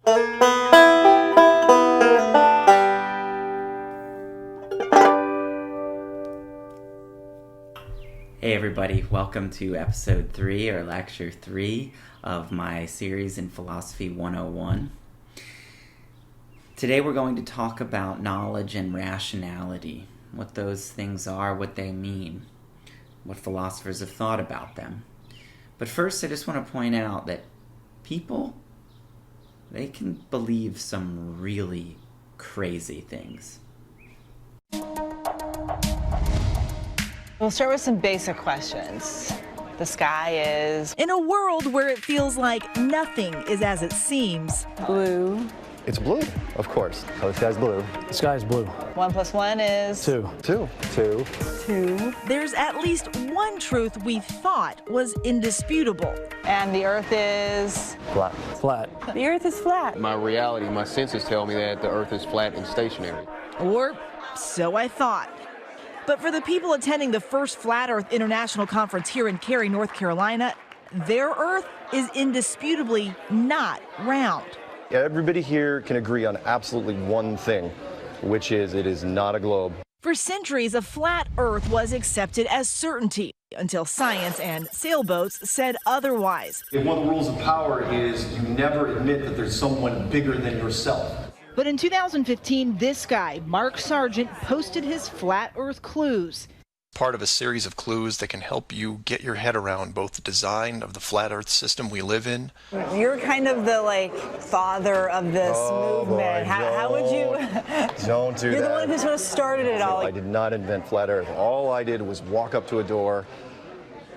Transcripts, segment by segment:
Hey everybody, welcome to episode 3 or lecture 3 of my series in Philosophy 101. Today we're going to talk about knowledge and rationality, what those things are, what they mean, what philosophers have thought about them. But first I just want to point out that people, they can believe some really crazy things. We'll start with some basic questions. The sky is in a world where it feels like nothing is as it seems. blue. It's blue, of course. Oh, the sky's blue. The sky is blue. 1 + 1 is 2. 2. 2. There's at least one truth we thought was indisputable. And the Earth is Flat. Flat. the Earth is flat. My reality, my senses tell me that the Earth is flat and stationary. Or so I thought. But for the people attending the first Flat Earth International Conference here in Cary, North Carolina, their Earth is indisputably not round. Everybody here can agree on absolutely one thing, which is it is not a globe. For centuries, a flat Earth was accepted as certainty until science and sailboats said otherwise. One of the rules of power is you never admit that there's someone bigger than yourself. But in 2015, this guy, Mark Sargent, posted his Flat Earth clues. Part of a series of clues that can help you get your head around both the design of the flat Earth system we live in. You're kind of the father of this movement. Boy, how would you? Don't do You're that. the one who sort of started it all. I did not invent flat Earth. All I did was walk up to a door,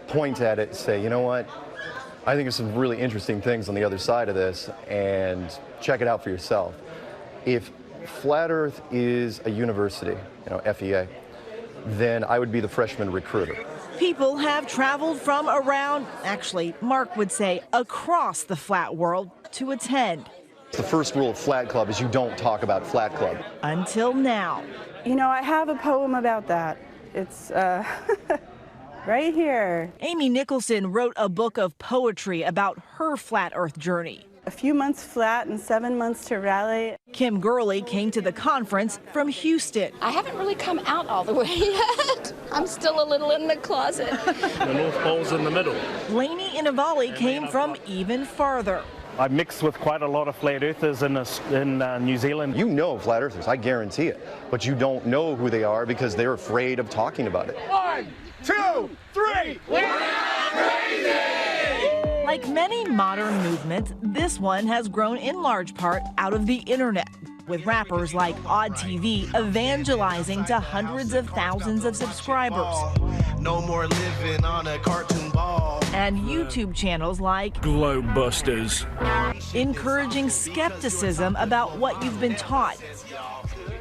point at it, say, you know what? I think there's some really interesting things on the other side of this, and check it out for yourself. If flat Earth is a university, FEA, then I would be the freshman recruiter. People have traveled from around, actually, Mark would say, across the flat world to attend. The first rule of Flat Club is you don't talk about Flat Club. Until now. I have a poem about that. It's right here. Amy Nicholson wrote a book of poetry about her flat Earth journey. A few months flat and 7 months to rally. Kim Gurley came to the conference from Houston. I haven't really come out all the way yet. I'm still a little in the closet. The North Pole's in the middle. Lainey Inavali came from even farther. I mixed with quite a lot of flat earthers in New Zealand. You know Flat Earthers, I guarantee it, but you don't know who they are because they're afraid of talking about it. 1, 2, 3. Like many modern movements, this one has grown in large part out of the internet, with rappers like Odd TV evangelizing to hundreds of thousands of subscribers. No more living on a cartoon ball. And YouTube channels like Globebusters, encouraging skepticism about what you've been taught.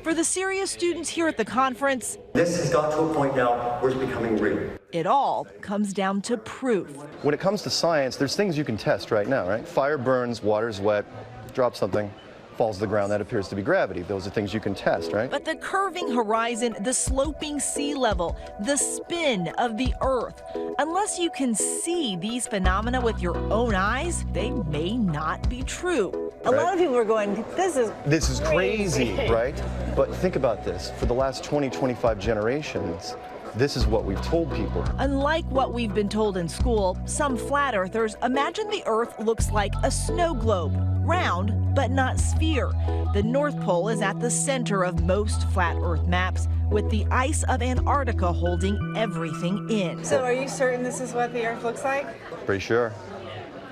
For the serious students here at the conference, This has got to a point now where it's becoming real. it all comes down to proof. When it comes to science, there's things you can test right now, right? Fire burns, water's wet, drop something, falls to the ground, that appears to be gravity. Those are things you can test, right? But the curving horizon, the sloping sea level, the spin of the Earth, unless you can see these phenomena with your own eyes, they may not be true. A lot of people are going, this is crazy, right? But think about this. For the last 20, 25 generations, this is what we've told people. Unlike what we've been told in school, some flat earthers imagine the Earth looks like a snow globe, round but not sphere. The North Pole is at the center of most flat Earth maps, with the ice of Antarctica holding everything in. So are you certain this is what the Earth looks like? Pretty sure.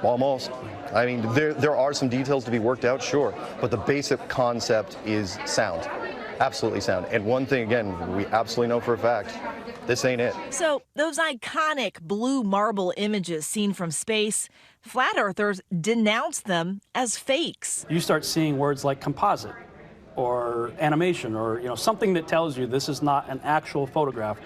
Almost. I mean, there are some details to be worked out, sure, but the basic concept is sound. Absolutely sound. And one thing, again, we absolutely know for a fact, this ain't it. So those iconic blue marble images seen from space, flat earthers denounce them as fakes. You start seeing words like composite or animation or something that tells you this is not an actual photograph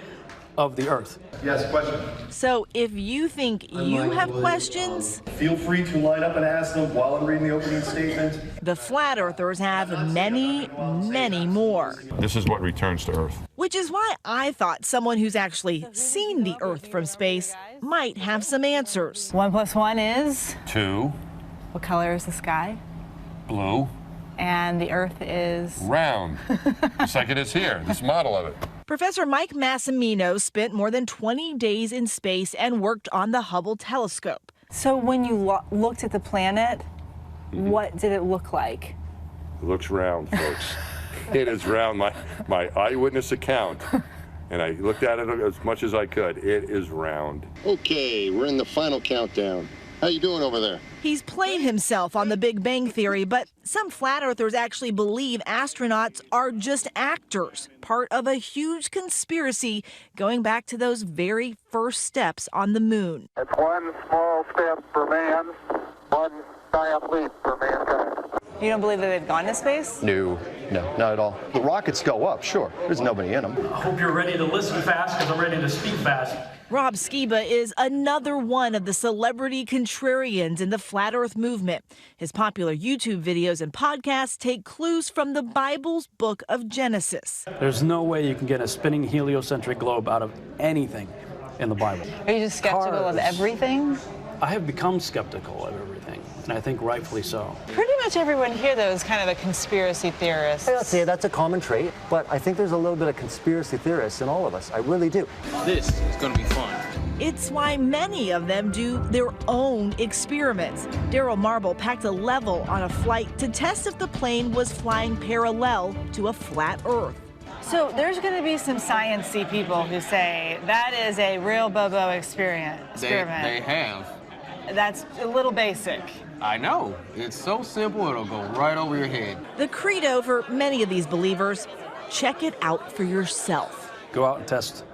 of the Earth. Yes, question. So if you think you have questions, Feel free to line up and ask them while I'm reading the opening statement. the flat earthers have many, many more. This is what returns to Earth. Which is why I thought someone who's actually seen the Earth from space might have some answers. 1 + 1 is? 2. What color is the sky? Blue. And the Earth is Round. Just like it is here, this model of it. Professor Mike Massimino spent more than 20 days in space and worked on the Hubble telescope. So when you looked at the planet, what did it look like? It looks round, folks. It is round. My eyewitness account, and I looked at it as much as I could. It is round. Okay, we're in the final countdown. How you doing over there? He's played himself on the Big Bang Theory, but some flat earthers actually believe astronauts are just actors, part of a huge conspiracy going back to those very first steps on the moon. It's one small step for man, one giant leap for mankind. You don't believe that they've gone to space? No, not at all. The rockets go up, sure. There's nobody in them. I hope you're ready to listen fast because I'm ready to speak fast. Rob Skiba is another one of the celebrity contrarians in the flat earth movement. His popular YouTube videos and podcasts take clues from the Bible's book of Genesis. There's no way you can get a spinning heliocentric globe out of anything in the Bible. Are you just skeptical of everything? I have become skeptical of everything, and I think rightfully so. Pretty much everyone here, though, is kind of a conspiracy theorist. I'd say that's a common trait, but I think there's a little bit of conspiracy theorists in all of us. I really do. This is going to be fun. It's why many of them do their own experiments. Daryl Marble packed a level on a flight to test if the plane was flying parallel to a flat Earth. So there's going to be some science-y people who say that is a real Bobo experiment. They have. That's a little basic. I know. It's so simple, it'll go right over your head. The credo for many of these believers, check it out for yourself. Go out and test.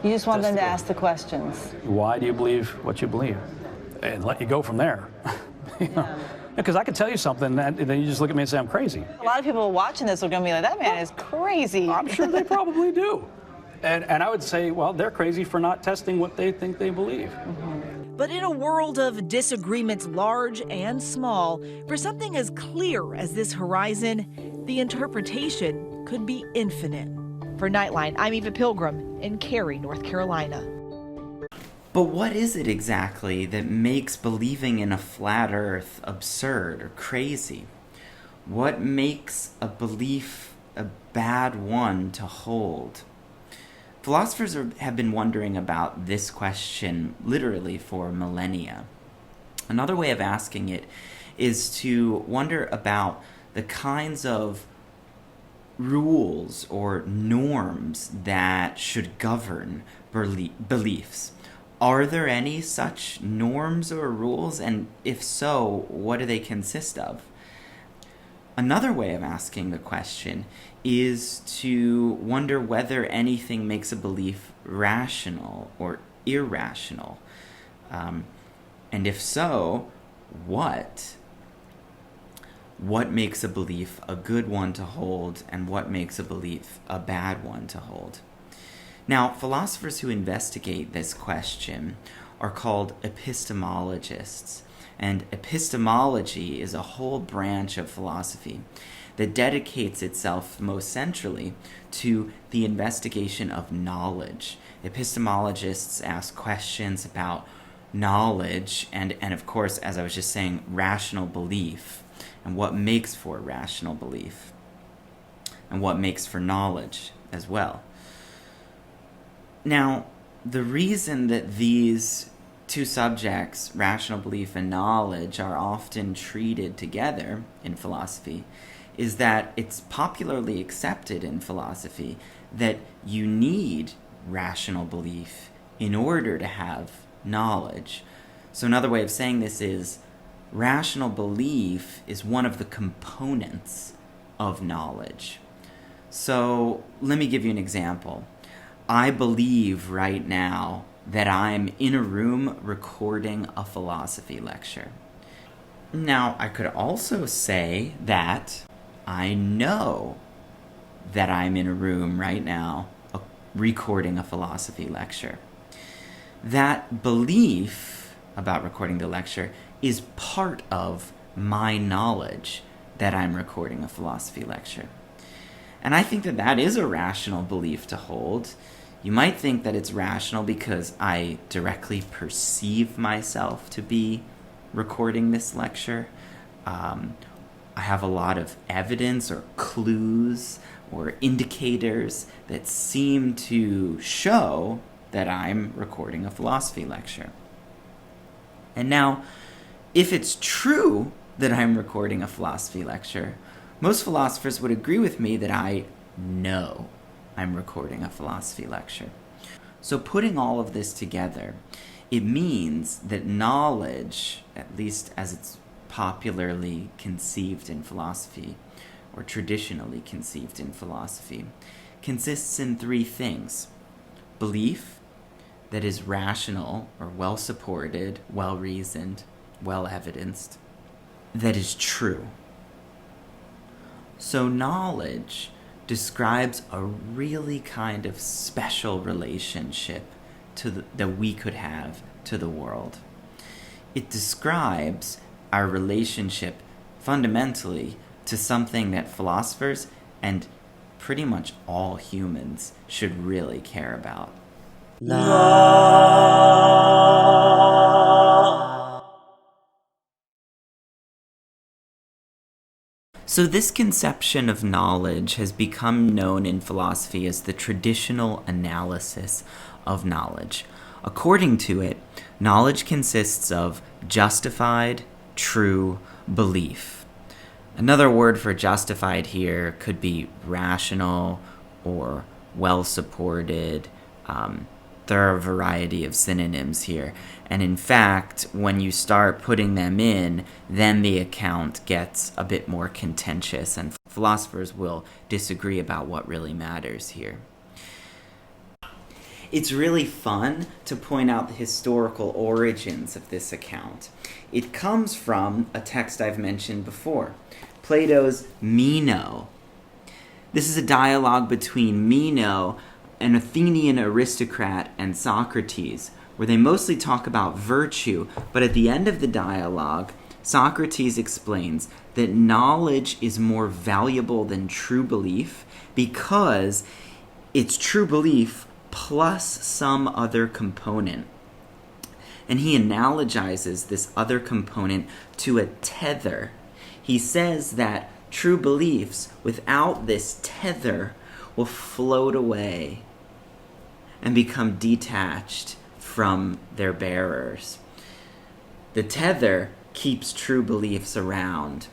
You just want them to ask the questions. Why do you believe what you believe? And let you go from there. Because I could tell you something, and then you just look at me and say I'm crazy. A lot of people watching this are going to be like, that man is crazy. I'm sure they probably do. And I would say, well, they're crazy for not testing what they think they believe. But in a world of disagreements large and small, for something as clear as this horizon, the interpretation could be infinite. For Nightline, I'm Eva Pilgrim in Cary, North Carolina. But what is it exactly that makes believing in a flat earth absurd or crazy? What makes a belief a bad one to hold? Philosophers have been wondering about this question literally for millennia. Another way of asking it is to wonder about the kinds of rules or norms that should govern beliefs. Are there any such norms or rules? And if so, what do they consist of? Another way of asking the question is to wonder whether anything makes a belief rational or irrational. And if so, what? What makes a belief a good one to hold, and what makes a belief a bad one to hold? Now, philosophers who investigate this question are called epistemologists. And epistemology is a whole branch of philosophy that dedicates itself most centrally to the investigation of knowledge. Epistemologists ask questions about knowledge and of course, as I was just saying, rational belief, and what makes for rational belief, and what makes for knowledge as well. Now, the reason that these two subjects, rational belief and knowledge, are often treated together in philosophy is that it's popularly accepted in philosophy that you need rational belief in order to have knowledge. So another way of saying this is rational belief is one of the components of knowledge. So let me give you an example. I believe right now that I'm in a room recording a philosophy lecture. Now, I could also say that I know that I'm in a room right now recording a philosophy lecture. That belief about recording the lecture is part of my knowledge that I'm recording a philosophy lecture. And I think that that is a rational belief to hold. You might think that it's rational because I directly perceive myself to be recording this lecture, I have a lot of evidence or clues or indicators that seem to show that I'm recording a philosophy lecture. And now, if it's true that I'm recording a philosophy lecture, most philosophers would agree with me that I know I'm recording a philosophy lecture. So putting all of this together, it means that knowledge, at least as it's popularly conceived in philosophy, or traditionally conceived in philosophy, consists in three things: belief that is rational or well-supported, well-reasoned, well-evidenced, that is true. So knowledge describes a really kind of special relationship that we could have to the world. It describes our relationship fundamentally to something that philosophers and pretty much all humans should really care about. So this conception of knowledge has become known in philosophy as the traditional analysis of knowledge. According to it, knowledge consists of justified, true belief. Another word for justified here could be rational or well-supported. There are a variety of synonyms here. And in fact, when you start putting them in, then the account gets a bit more contentious, and philosophers will disagree about what really matters here. It's really fun to point out the historical origins of this account. It comes from a text I've mentioned before, Plato's Meno. This is a dialogue between Meno, an Athenian aristocrat, and Socrates, where they mostly talk about virtue, but at the end of the dialogue, Socrates explains that knowledge is more valuable than true belief because it's true belief plus some other component. And he analogizes this other component to a tether. He says that true beliefs without this tether will float away and become detached from their bearers. The tether keeps true beliefs around.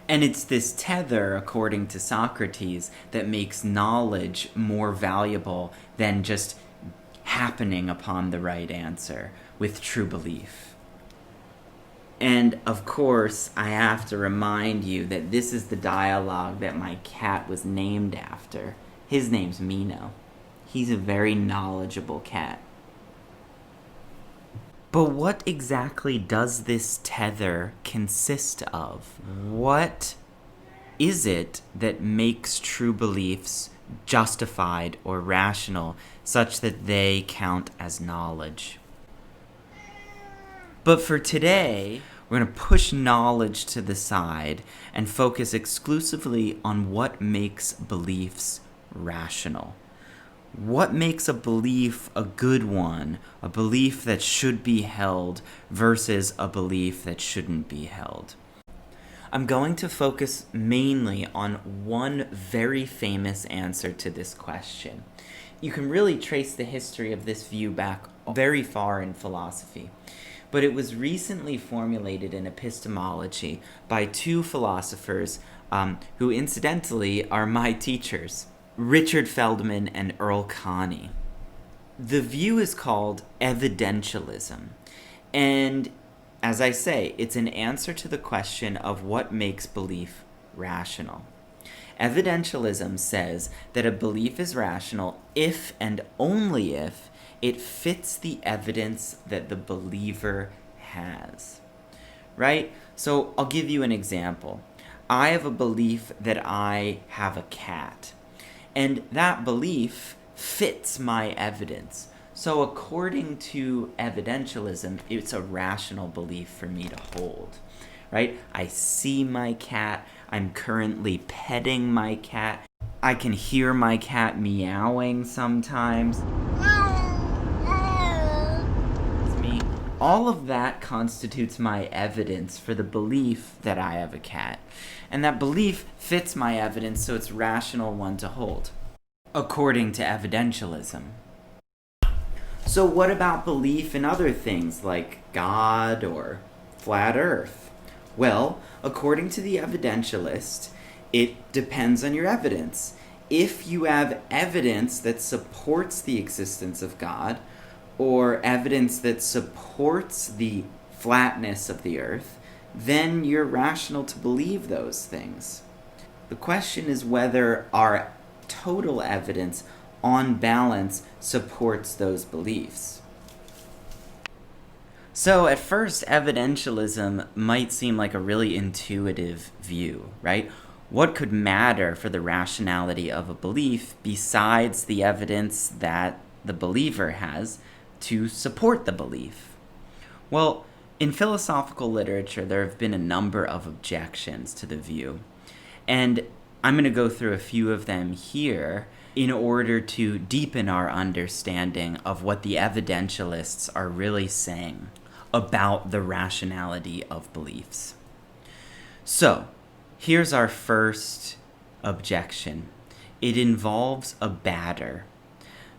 And it's this tether, according to Socrates, that makes knowledge more valuable than just happening upon the right answer with true belief. And of course, I have to remind you that this is the dialogue that my cat was named after. His name's Meno. He's a very knowledgeable cat. But what exactly does this tether consist of? What is it that makes true beliefs justified or rational such that they count as knowledge? But for today, we're going to push knowledge to the side and focus exclusively on what makes beliefs rational. What makes a belief a good one, a belief that should be held versus a belief that shouldn't be held? I'm going to focus mainly on one very famous answer to this question. You can really trace the history of this view back very far in philosophy, but it was recently formulated in epistemology by two philosophers who incidentally are my teachers, Richard Feldman and Earl Coney. The view is called evidentialism, and as I say, it's an answer to the question of what makes belief rational. Evidentialism says that a belief is rational if and only if it fits the evidence that the believer has, right? So I'll give you an example. I have a belief that I have a cat, and that belief fits my evidence. So according to evidentialism, it's a rational belief for me to hold, right? I see my cat. I'm currently petting my cat. I can hear my cat meowing sometimes. It's me. all of that constitutes my evidence for the belief that I have a cat. And that belief fits my evidence, so it's a rational one to hold, according to evidentialism. So what about belief in other things like God or flat Earth? Well, according to the evidentialist, it depends on your evidence. If you have evidence that supports the existence of God, or evidence that supports the flatness of the Earth, then you're rational to believe those things. The question is whether our total evidence, on balance, supports those beliefs. So at first, evidentialism might seem like a really intuitive view, right? What could matter for the rationality of a belief besides the evidence that the believer has to support the belief? Well, in philosophical literature, there have been a number of objections to the view. And I'm going to go through a few of them here in order to deepen our understanding of what the evidentialists are really saying about the rationality of beliefs. So, here's our first objection. It involves a batter,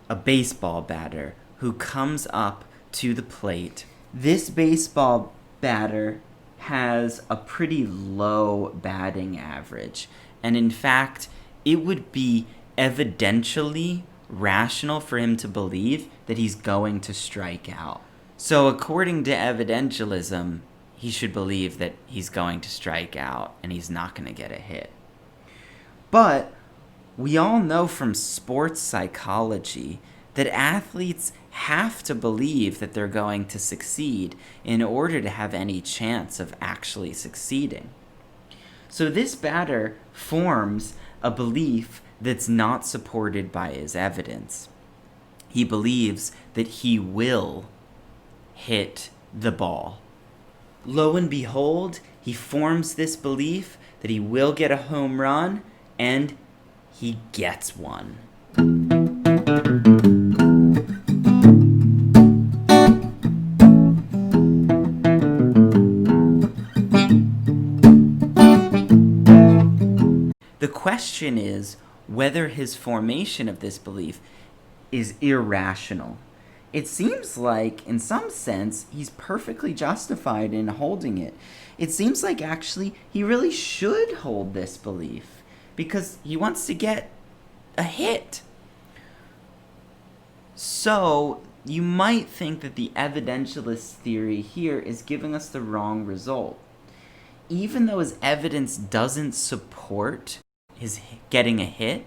a baseball batter, who comes up to the plate. This baseball batter has a pretty low batting average, and in fact, it would be evidentially rational for him to believe that he's going to strike out. So according to evidentialism, he should believe that he's going to strike out and he's not going to get a hit. But we all know from sports psychology that athletes have to believe that they're going to succeed in order to have any chance of actually succeeding. So this batter forms a belief that's not supported by his evidence. He believes that he will hit the ball. Lo and behold, he forms this belief that he will get a home run, and he gets one. The question is whether his formation of this belief is irrational. It seems like, in some sense, he's perfectly justified in holding it. It seems like, actually, he really should hold this belief because he wants to get a hit. So, you might think that the evidentialist theory here is giving us the wrong result. Even though his evidence doesn't support his getting a hit,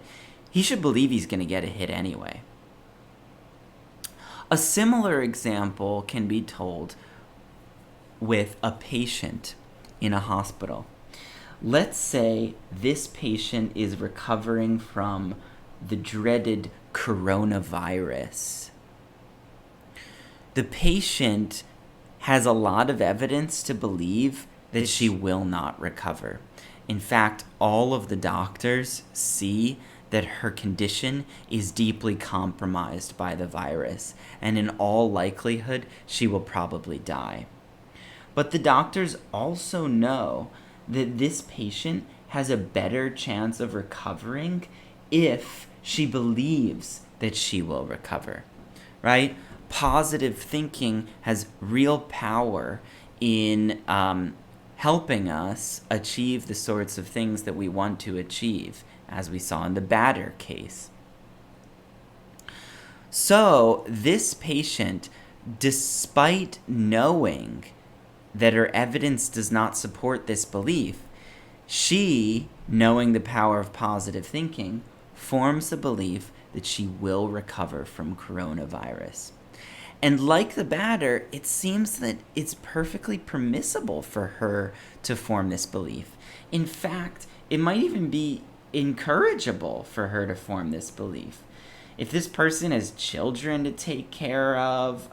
he should believe he's going to get a hit anyway. A similar example can be told with a patient in a hospital. Let's say this patient is recovering from the dreaded coronavirus. The patient has a lot of evidence to believe that she will not recover. In fact, all of the doctors see that her condition is deeply compromised by the virus, and in all likelihood, she will probably die. But the doctors also know that this patient has a better chance of recovering if she believes that she will recover, right? Positive thinking has real power in helping us achieve the sorts of things that we want to achieve, as we saw in the batter case. So this patient, despite knowing that her evidence does not support this belief, she, knowing the power of positive thinking, forms the belief that she will recover from coronavirus. And like the batter, it seems that it's perfectly permissible for her to form this belief. In fact, it might even be encourageable for her to form this belief. If this person has children to take care of,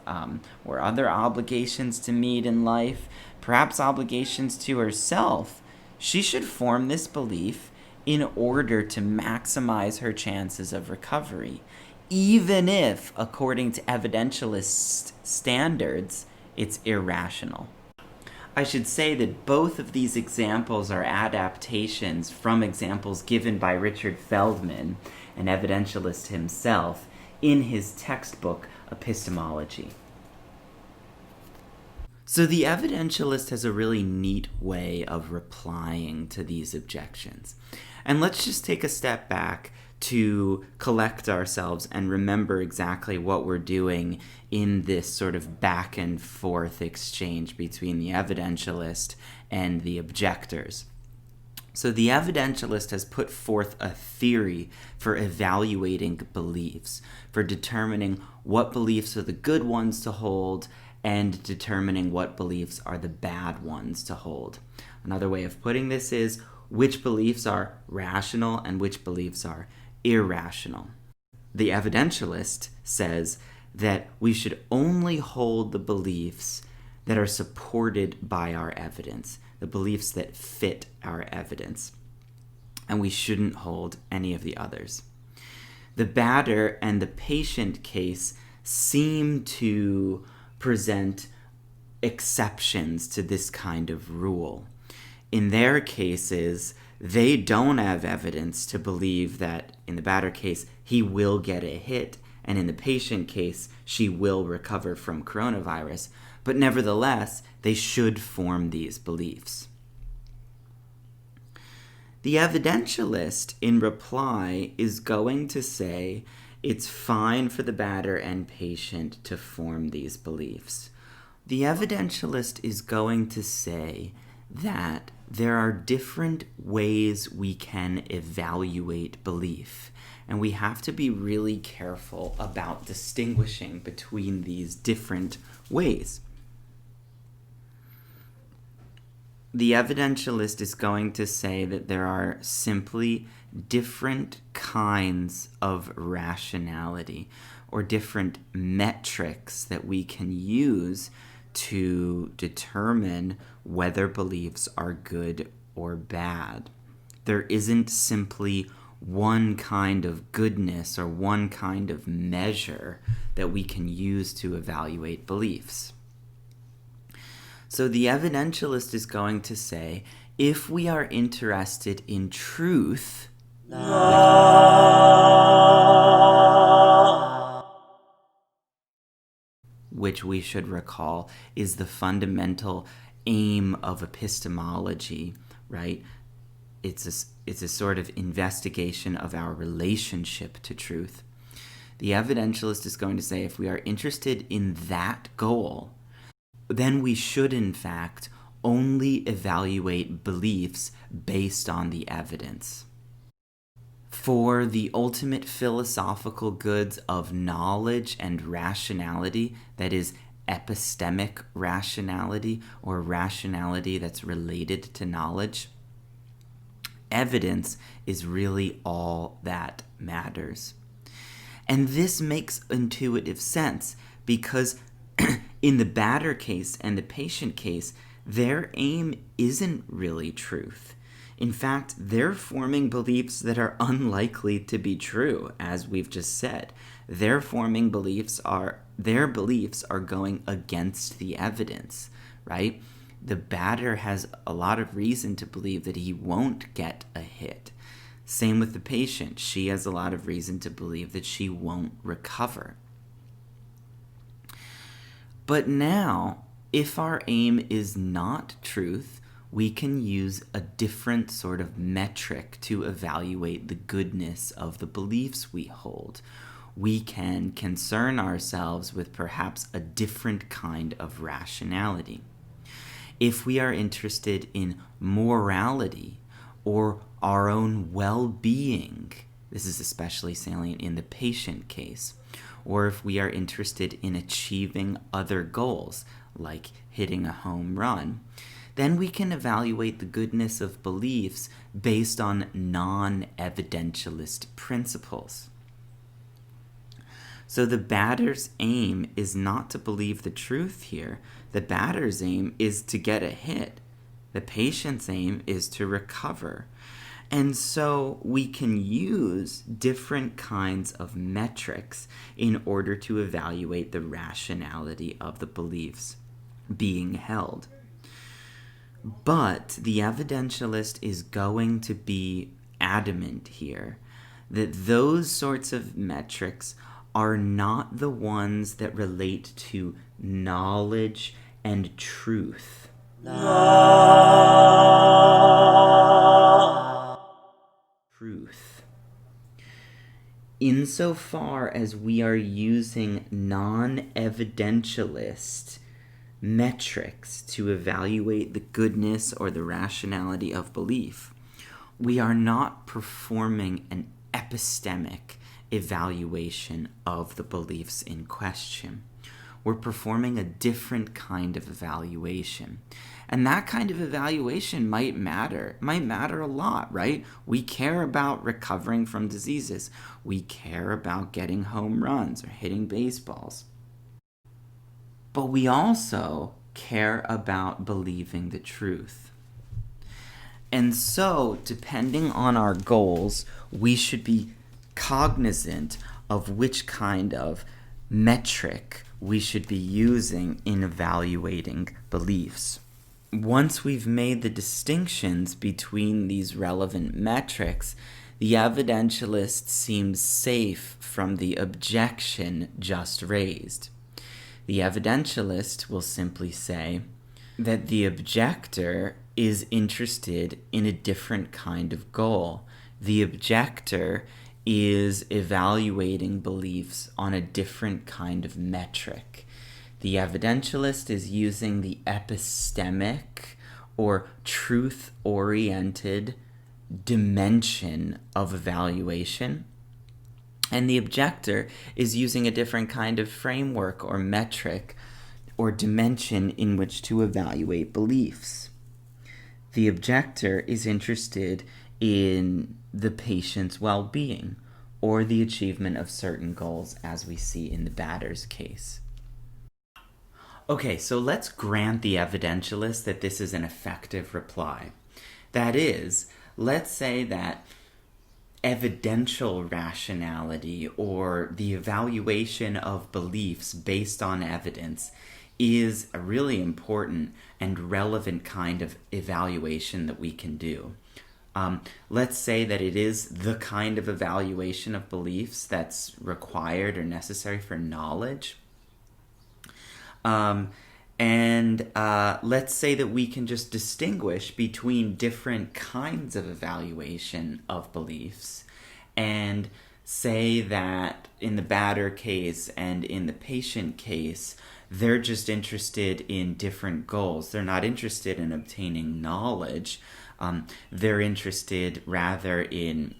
or other obligations to meet in life, perhaps obligations to herself, she should form this belief in order to maximize her chances of recovery, even if, according to evidentialist standards, it's irrational. I should say that both of these examples are adaptations from examples given by Richard Feldman, an evidentialist himself, in his textbook, Epistemology. So the evidentialist has a really neat way of replying to these objections. And let's just take a step back to collect ourselves and remember exactly what we're doing in this sort of back and forth exchange between the evidentialist and the objectors. So the evidentialist has put forth a theory for evaluating beliefs, for determining what beliefs are the good ones to hold and determining what beliefs are the bad ones to hold. Another way of putting this is which beliefs are rational and which beliefs are irrational. The evidentialist says that we should only hold the beliefs that are supported by our evidence, the beliefs that fit our evidence, and we shouldn't hold any of the others. The batter and the patient case seem to present exceptions to this kind of rule. In their cases, they don't have evidence to believe that, in the batter case, he will get a hit, and in the patient case, she will recover from coronavirus. But nevertheless, they should form these beliefs. The evidentialist, in reply, is going to say it's fine for the batter and patient to form these beliefs. The evidentialist is going to say that there are different ways we can evaluate belief, and we have to be really careful about distinguishing between these different ways. The evidentialist is going to say that there are simply different kinds of rationality or different metrics that we can use to determine whether beliefs are good or bad. There isn't simply one kind of goodness or one kind of measure that we can use to evaluate beliefs. So the evidentialist is going to say, if we are interested in truth, which we should recall is the fundamental aim of epistemology, right? It's a sort of investigation of our relationship to truth. The evidentialist is going to say if we are interested in that goal, then we should, in fact, only evaluate beliefs based on the evidence. For the ultimate philosophical goods of knowledge and rationality, that is, epistemic rationality, or rationality that's related to knowledge, evidence is really all that matters. And this makes intuitive sense because in the batter case and the patient case, their aim isn't really truth. In fact, they're forming beliefs that are unlikely to be true, as we've just said. Their beliefs are going against the evidence, right? The batter has a lot of reason to believe that he won't get a hit. Same with the patient. She has a lot of reason to believe that she won't recover. But now, if our aim is not truth, we can use a different sort of metric to evaluate the goodness of the beliefs we hold. We can concern ourselves with perhaps a different kind of rationality. If we are interested in morality or our own well-being, this is especially salient in the patient case, or if we are interested in achieving other goals, like hitting a home run, then we can evaluate the goodness of beliefs based on non-evidentialist principles. So the batter's aim is not to believe the truth here. The batter's aim is to get a hit. The patient's aim is to recover. And so we can use different kinds of metrics in order to evaluate the rationality of the beliefs. being held. But the evidentialist is going to be adamant here that those sorts of metrics are not the ones that relate to knowledge and truth. Truth. Insofar as we are using non-evidentialist metrics to evaluate the goodness or the rationality of belief, we are not performing an epistemic evaluation of the beliefs in question. We're performing a different kind of evaluation. And that kind of evaluation might matter a lot, right? We care about recovering from diseases. We care about getting home runs or hitting baseballs. But we also care about believing the truth. And so, depending on our goals, we should be cognizant of which kind of metric we should be using in evaluating beliefs. Once we've made the distinctions between these relevant metrics, the evidentialist seems safe from the objection just raised. The evidentialist will simply say that the objector is interested in a different kind of goal. The objector is evaluating beliefs on a different kind of metric. The evidentialist is using the epistemic or truth-oriented dimension of evaluation, and the objector is using a different kind of framework or metric or dimension in which to evaluate beliefs. The objector is interested in the patient's well-being or the achievement of certain goals, as we see in the batter's case. Okay, so let's grant the evidentialist that this is an effective reply. That is, let's say that evidential rationality, or the evaluation of beliefs based on evidence, is a really important and relevant kind of evaluation that we can do. Let's say that it is the kind of evaluation of beliefs that's required or necessary for knowledge. Let's say that we can just distinguish between different kinds of evaluation of beliefs, and say that in the batter case and in the patient case, they're just interested in different goals. They're not interested in obtaining knowledge. They're interested rather in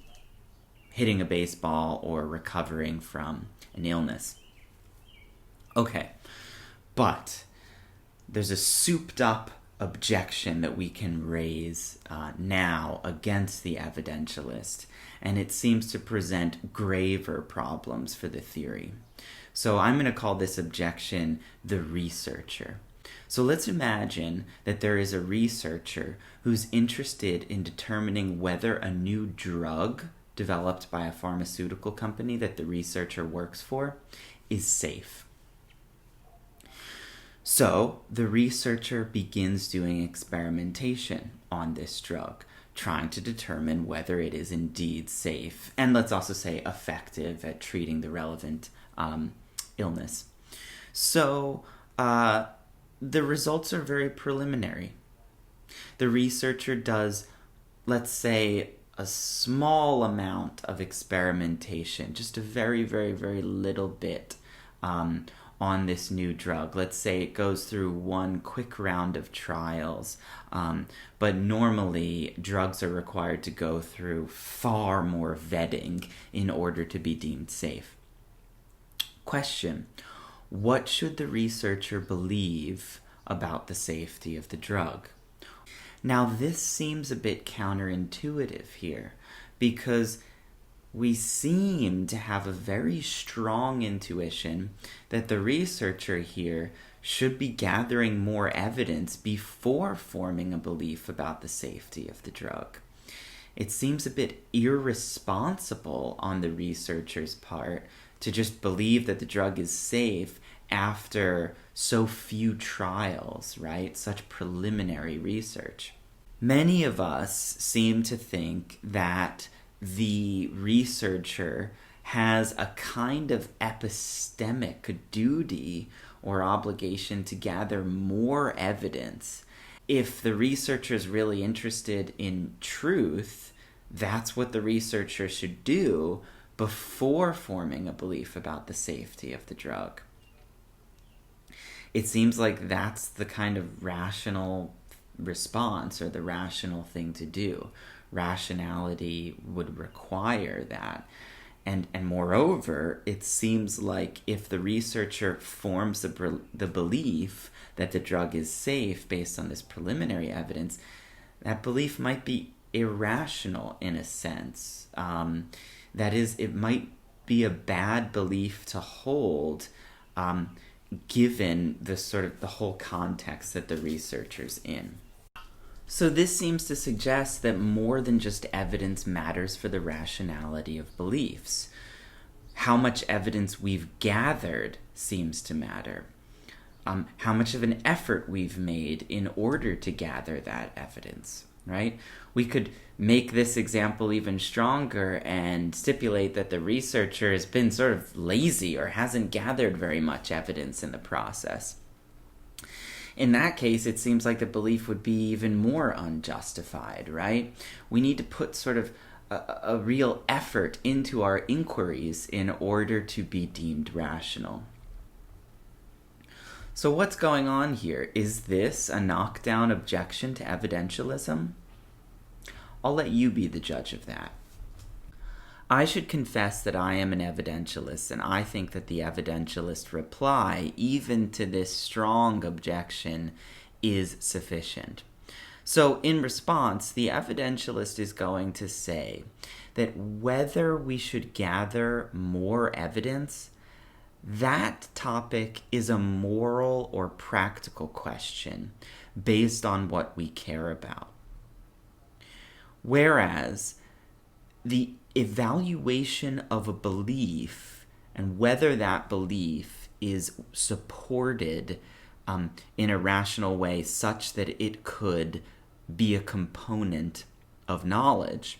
hitting a baseball or recovering from an illness. Okay, but there's a souped up objection that we can raise now against the evidentialist, and it seems to present graver problems for the theory. So I'm going to call this objection the researcher. So let's imagine that there is a researcher who's interested in determining whether a new drug developed by a pharmaceutical company that the researcher works for is safe. So the researcher begins doing experimentation on this drug, trying to determine whether it is indeed safe, and let's also say effective at treating the relevant illness. So the results are very preliminary. The researcher does, let's say, a small amount of experimentation, just a very, very, very little bit on this new drug. Let's say it goes through one quick round of trials, but normally drugs are required to go through far more vetting in order to be deemed safe. Question: what should the researcher believe about the safety of the drug? Now, this seems a bit counterintuitive here, because we seem to have a very strong intuition that the researcher here should be gathering more evidence before forming a belief about the safety of the drug. It seems a bit irresponsible on the researcher's part to just believe that the drug is safe after so few trials, right? Such preliminary research. Many of us seem to think that the researcher has a kind of epistemic duty or obligation to gather more evidence. If the researcher is really interested in truth, that's what the researcher should do before forming a belief about the safety of the drug. It seems like that's the kind of rational response or the rational thing to do. Rationality would require that. And moreover, it seems like if the researcher forms the belief that the drug is safe based on this preliminary evidence, that belief might be irrational in a sense. That is, it might be a bad belief to hold given the whole context that the researcher's in. So this seems to suggest that more than just evidence matters for the rationality of beliefs. How much evidence we've gathered seems to matter. How much of an effort we've made in order to gather that evidence, right? We could make this example even stronger and stipulate that the researcher has been sort of lazy or hasn't gathered very much evidence in the process. In that case, it seems like the belief would be even more unjustified, right? We need to put sort of a real effort into our inquiries in order to be deemed rational. So what's going on here? Is this a knockdown objection to evidentialism? I'll let you be the judge of that. I should confess that I am an evidentialist, and I think that the evidentialist reply, even to this strong objection, is sufficient. So in response, the evidentialist is going to say that whether we should gather more evidence, that topic is a moral or practical question based on what we care about. Whereas the evaluation of a belief and whether that belief is supported in a rational way such that it could be a component of knowledge,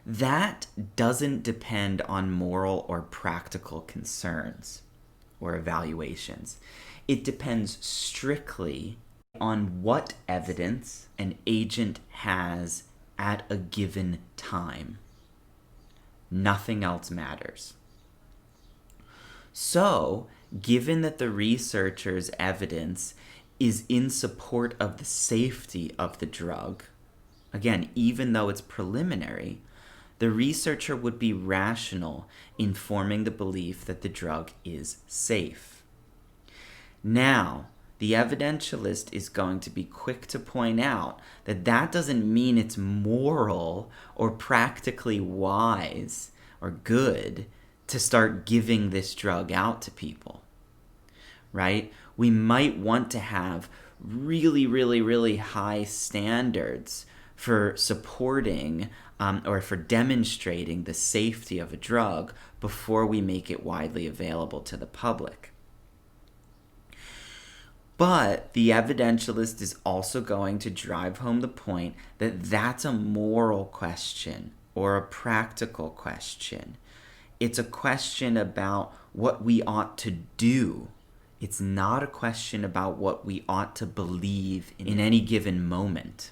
that doesn't depend on moral or practical concerns or evaluations. It depends strictly on what evidence an agent has at a given time. Nothing else matters. So, given that the researcher's evidence is in support of the safety of the drug, again, even though it's preliminary, the researcher would be rational in forming the belief that the drug is safe. Now, the evidentialist is going to be quick to point out that that doesn't mean it's moral or practically wise or good to start giving this drug out to people, right? We might want to have really, really, really high standards for supporting or for demonstrating the safety of a drug before we make it widely available to the public. But the evidentialist is also going to drive home the point that that's a moral question or a practical question. It's a question about what we ought to do. It's not a question about what we ought to believe in any given moment.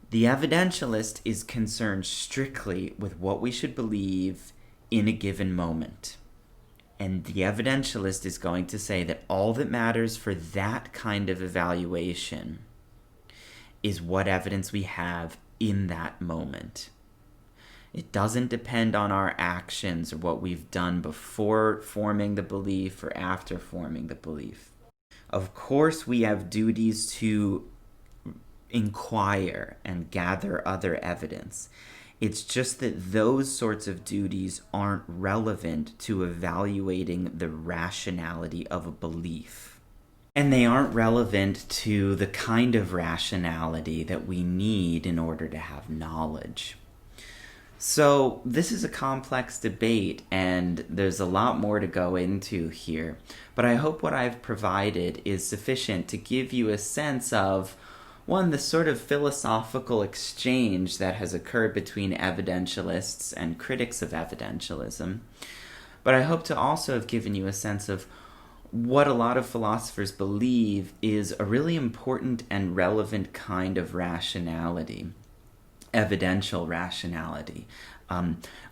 The evidentialist is concerned strictly with what we should believe in a given moment. And the evidentialist is going to say that all that matters for that kind of evaluation is what evidence we have in that moment. It doesn't depend on our actions or what we've done before forming the belief or after forming the belief. Of course, we have duties to inquire and gather other evidence. It's just that those sorts of duties aren't relevant to evaluating the rationality of a belief. And they aren't relevant to the kind of rationality that we need in order to have knowledge. So this is a complex debate, and there's a lot more to go into here. But I hope what I've provided is sufficient to give you a sense of, one, the sort of philosophical exchange that has occurred between evidentialists and critics of evidentialism. But I hope to also have given you a sense of what a lot of philosophers believe is a really important and relevant kind of rationality. Evidential rationality,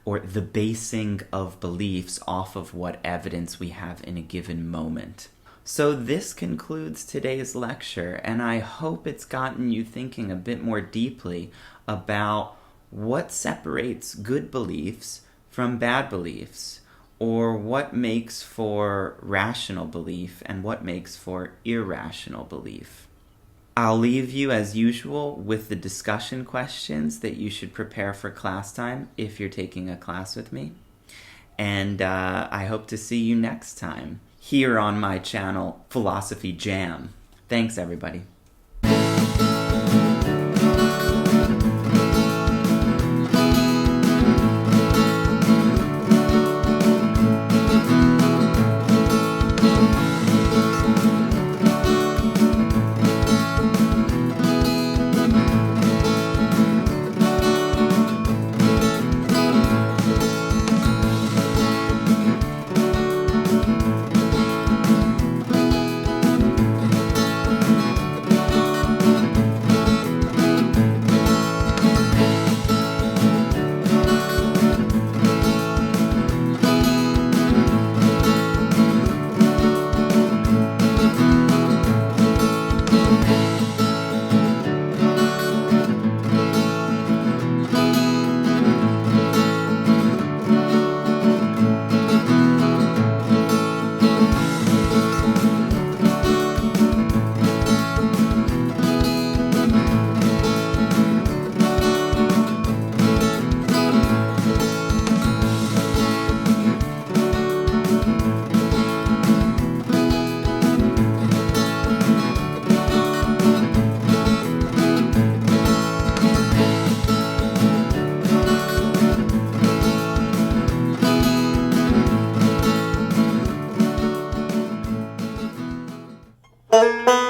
or the basing of beliefs off of what evidence we have in a given moment. So this concludes today's lecture, and I hope it's gotten you thinking a bit more deeply about what separates good beliefs from bad beliefs, or what makes for rational belief and what makes for irrational belief. I'll leave you, as usual, with the discussion questions that you should prepare for class time if you're taking a class with me. And I hope to see you next time here on my channel, Philosophy Jam. Thanks, everybody. Thank you.